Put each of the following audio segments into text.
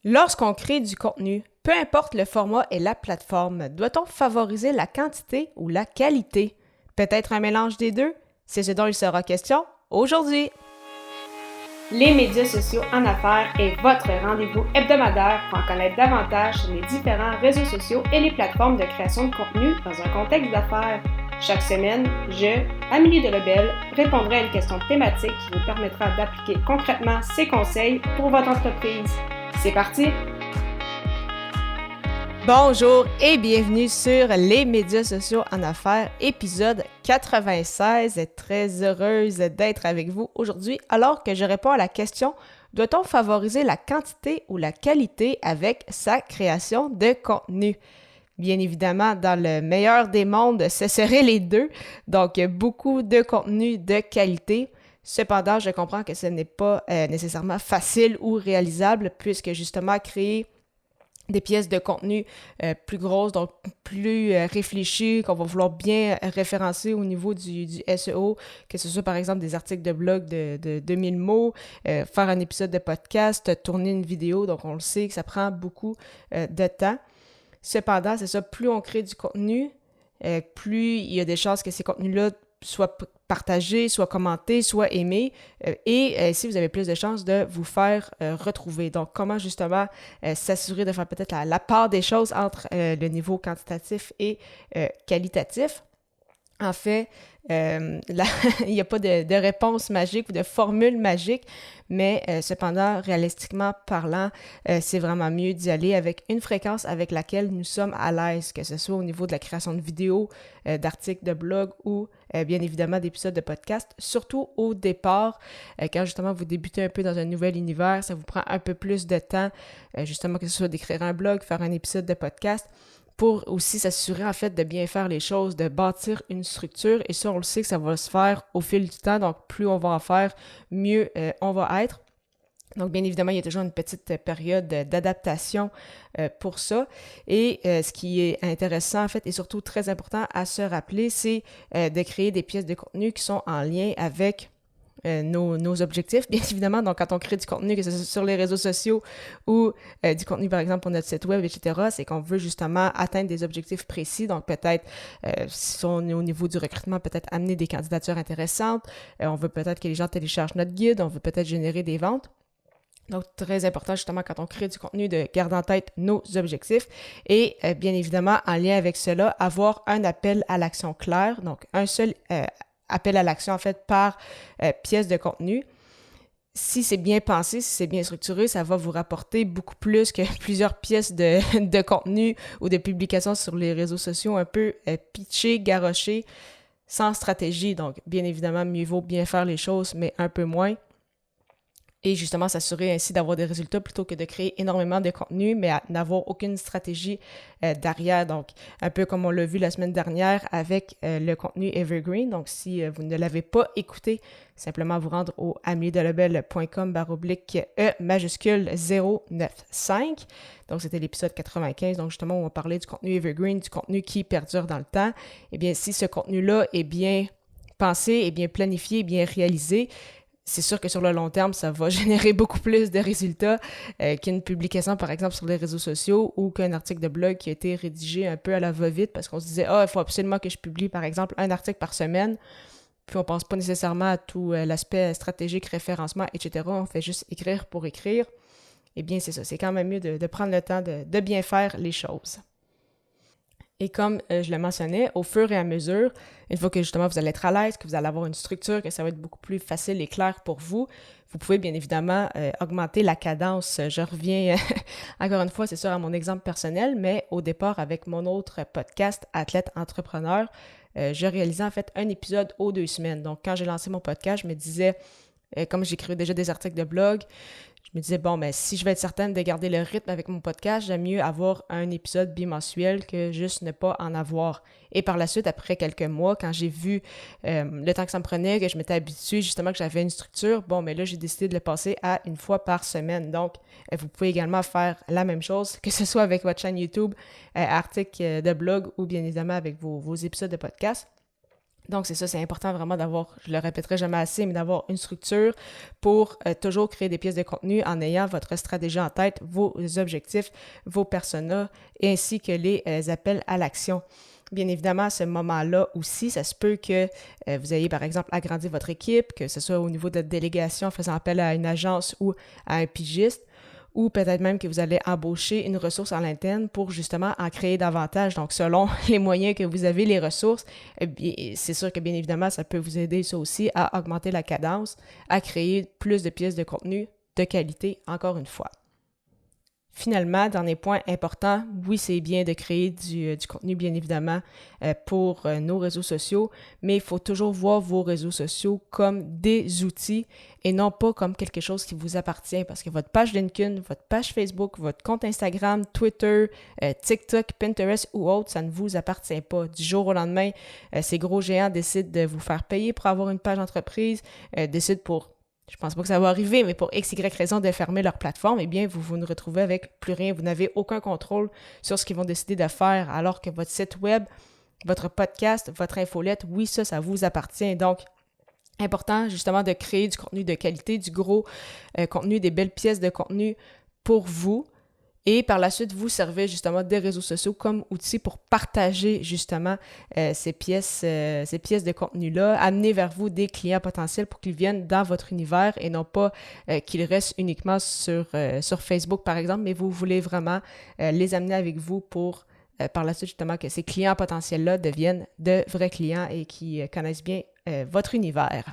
Lorsqu'on crée du contenu, peu importe le format et la plateforme, doit-on favoriser la quantité ou la qualité? Peut-être un mélange des deux? C'est ce dont il sera question aujourd'hui. Les médias sociaux en affaires est votre rendez-vous hebdomadaire pour en connaître davantage sur les différents réseaux sociaux et les plateformes de création de contenu dans un contexte d'affaires. Chaque semaine, je, Amélie Delebel, répondrai à une question thématique qui vous permettra d'appliquer concrètement ces conseils pour votre entreprise. C'est parti! Bonjour et bienvenue sur les médias sociaux en affaires, épisode 96. Très heureuse d'être avec vous aujourd'hui alors que je réponds à la question: doit-on favoriser la quantité ou la qualité avec sa création de contenu? Bien évidemment, dans le meilleur des mondes, ce seraient les deux, donc beaucoup de contenu de qualité. Cependant, je comprends que ce n'est pas nécessairement facile ou réalisable puisque justement créer des pièces de contenu plus grosses, donc plus réfléchies, qu'on va vouloir bien référencer au niveau du SEO, que ce soit par exemple des articles de blog de 2000 mots, faire un épisode de podcast, tourner une vidéo, donc on le sait que ça prend beaucoup de temps. Cependant, c'est ça, plus on crée du contenu, plus il y a des chances que ces contenus-là soient partagés, soient commentés, soient aimés, et ici, vous avez plus de chances de vous faire retrouver. Donc, comment justement s'assurer de faire peut-être la part des choses entre le niveau quantitatif et qualitatif. En fait, il n'y a pas de réponse magique ou de formule magique, mais cependant, réalistiquement parlant, c'est vraiment mieux d'y aller avec une fréquence avec laquelle nous sommes à l'aise, que ce soit au niveau de la création de vidéos, d'articles de blog ou bien évidemment d'épisodes de podcast. Surtout au départ, quand justement vous débutez un peu dans un nouvel univers, ça vous prend un peu plus de temps, justement que ce soit d'écrire un blog, faire un épisode de podcast, pour aussi s'assurer en fait de bien faire les choses, de bâtir une structure. Et ça, on le sait que ça va se faire au fil du temps. Donc, plus on va en faire, mieux on va être. Donc, bien évidemment, il y a toujours une petite période d'adaptation pour ça. Et ce qui est intéressant, en fait, et surtout très important à se rappeler, c'est de créer des pièces de contenu qui sont en lien avec nos objectifs, bien évidemment. Donc, quand on crée du contenu, que ce soit sur les réseaux sociaux ou du contenu, par exemple, pour notre site web, etc., c'est qu'on veut justement atteindre des objectifs précis. Donc, peut-être, si on est au niveau du recrutement, peut-être amener des candidatures intéressantes. On veut peut-être que les gens téléchargent notre guide. On veut peut-être générer des ventes. Donc, très important justement quand on crée du contenu de garder en tête nos objectifs et bien évidemment, en lien avec cela, avoir un appel à l'action clair. Donc, un seul appel à l'action en fait par pièce de contenu. Si c'est bien pensé, si c'est bien structuré, ça va vous rapporter beaucoup plus que plusieurs pièces de contenu ou de publications sur les réseaux sociaux un peu pitchées, garochées, sans stratégie. Donc, bien évidemment, mieux vaut bien faire les choses, mais un peu moins. Et justement, s'assurer ainsi d'avoir des résultats plutôt que de créer énormément de contenu, mais n'avoir aucune stratégie derrière. Donc, un peu comme on l'a vu la semaine dernière avec le contenu Evergreen. Donc, si vous ne l'avez pas écouté, simplement vous rendre au ameliedelebel.com/E majuscule 095. Donc, c'était l'épisode 95. Donc, justement, où on parlait du contenu Evergreen, du contenu qui perdure dans le temps. Eh bien, si ce contenu-là est bien pensé, est bien planifié, bien réalisé, c'est sûr que sur le long terme, ça va générer beaucoup plus de résultats qu'une publication, par exemple, sur les réseaux sociaux ou qu'un article de blog qui a été rédigé un peu à la va-vite parce qu'on se disait « Ah, il faut absolument que je publie, par exemple, un article par semaine ». Puis on pense pas nécessairement à tout l'aspect stratégique, référencement, etc. On fait juste écrire pour écrire. Eh bien, c'est ça. C'est quand même mieux de prendre le temps de bien faire les choses. Et comme je le mentionnais, au fur et à mesure, une fois que justement vous allez être à l'aise, que vous allez avoir une structure, que ça va être beaucoup plus facile et clair pour vous, vous pouvez bien évidemment augmenter la cadence. Je reviens encore une fois, c'est sûr, à mon exemple personnel, mais au départ, avec mon autre podcast, Athlète Entrepreneur, je réalisais en fait un épisode aux 2 semaines. Donc, quand j'ai lancé mon podcast, je me disais, comme j'écrivais déjà des articles de blog, je me disais, bon, mais si je veux être certaine de garder le rythme avec mon podcast, j'aime mieux avoir un épisode bimensuel que juste ne pas en avoir. Et par la suite, après quelques mois, quand j'ai vu le temps que ça me prenait, que je m'étais habituée justement, que j'avais une structure, bon, mais là, j'ai décidé de le passer à une fois par semaine. Donc, vous pouvez également faire la même chose, que ce soit avec votre chaîne YouTube, article de blog ou bien évidemment avec vos épisodes de podcast. Donc, c'est ça, c'est important vraiment d'avoir, je le répéterai jamais assez, mais d'avoir une structure pour toujours créer des pièces de contenu en ayant votre stratégie en tête, vos objectifs, vos personas, ainsi que les appels à l'action. Bien évidemment, à ce moment-là aussi, ça se peut que vous ayez, par exemple, agrandi votre équipe, que ce soit au niveau de délégation en faisant appel à une agence ou à un pigiste, ou peut-être même que vous allez embaucher une ressource en l'interne pour justement en créer davantage. Donc, selon les moyens que vous avez, les ressources, c'est sûr que bien évidemment, ça peut vous aider ça aussi à augmenter la cadence, à créer plus de pièces de contenu de qualité, encore une fois. Finalement, dernier point important, oui, c'est bien de créer du contenu, bien évidemment, pour nos réseaux sociaux, mais il faut toujours voir vos réseaux sociaux comme des outils et non pas comme quelque chose qui vous appartient, parce que votre page LinkedIn, votre page Facebook, votre compte Instagram, Twitter, TikTok, Pinterest ou autre, ça ne vous appartient pas. Du jour au lendemain, ces gros géants décident de vous faire payer pour avoir une page d'entreprise, décident pour... Je pense pas que ça va arriver, mais pour X, Y raison de fermer leur plateforme, eh bien, vous ne retrouvez avec plus rien. Vous n'avez aucun contrôle sur ce qu'ils vont décider de faire, alors que votre site web, votre podcast, votre infolette, oui, ça vous appartient. Donc, important justement de créer du contenu de qualité, du gros contenu, des belles pièces de contenu pour vous. Et par la suite, vous servez justement des réseaux sociaux comme outil pour partager justement ces pièces de contenu-là, amener vers vous des clients potentiels pour qu'ils viennent dans votre univers et non pas qu'ils restent uniquement sur Facebook par exemple, mais vous voulez vraiment les amener avec vous pour par la suite justement que ces clients potentiels-là deviennent de vrais clients et qui connaissent bien votre univers.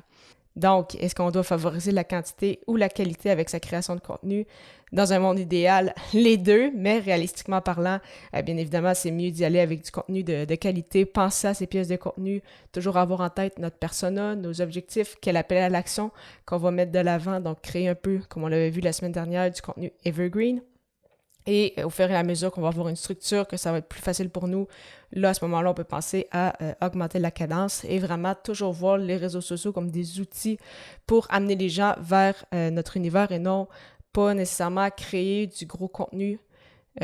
Donc, est-ce qu'on doit favoriser la quantité ou la qualité avec sa création de contenu? Dans un monde idéal, les deux, mais réalistiquement parlant, bien évidemment, c'est mieux d'y aller avec du contenu de qualité. Pensez à ces pièces de contenu, toujours avoir en tête notre persona, nos objectifs, quel appel à l'action qu'on va mettre de l'avant, donc créer un peu, comme on l'avait vu la semaine dernière, du contenu evergreen. Et au fur et à mesure qu'on va avoir une structure, que ça va être plus facile pour nous, là, à ce moment-là, on peut penser à augmenter la cadence et vraiment toujours voir les réseaux sociaux comme des outils pour amener les gens vers notre univers et non pas nécessairement créer du gros contenu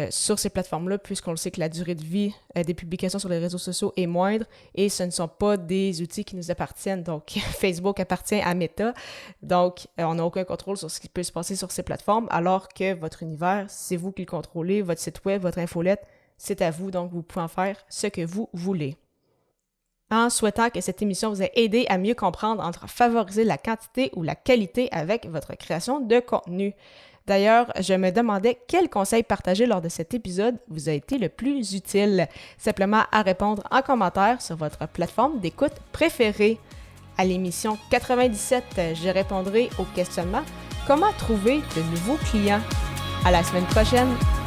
sur ces plateformes-là, puisqu'on le sait que la durée de vie des publications sur les réseaux sociaux est moindre et ce ne sont pas des outils qui nous appartiennent. Donc, Facebook appartient à Meta, donc on n'a aucun contrôle sur ce qui peut se passer sur ces plateformes, alors que votre univers, c'est vous qui le contrôlez, votre site web, votre infolette, c'est à vous, donc vous pouvez en faire ce que vous voulez. En souhaitant que cette émission vous ait aidé à mieux comprendre entre favoriser la quantité ou la qualité avec votre création de contenu. D'ailleurs, je me demandais quel conseil partagé lors de cet épisode vous a été le plus utile. Simplement à répondre en commentaire sur votre plateforme d'écoute préférée. À l'émission 97, je répondrai au questionnement « Comment trouver de nouveaux clients ?» À la semaine prochaine!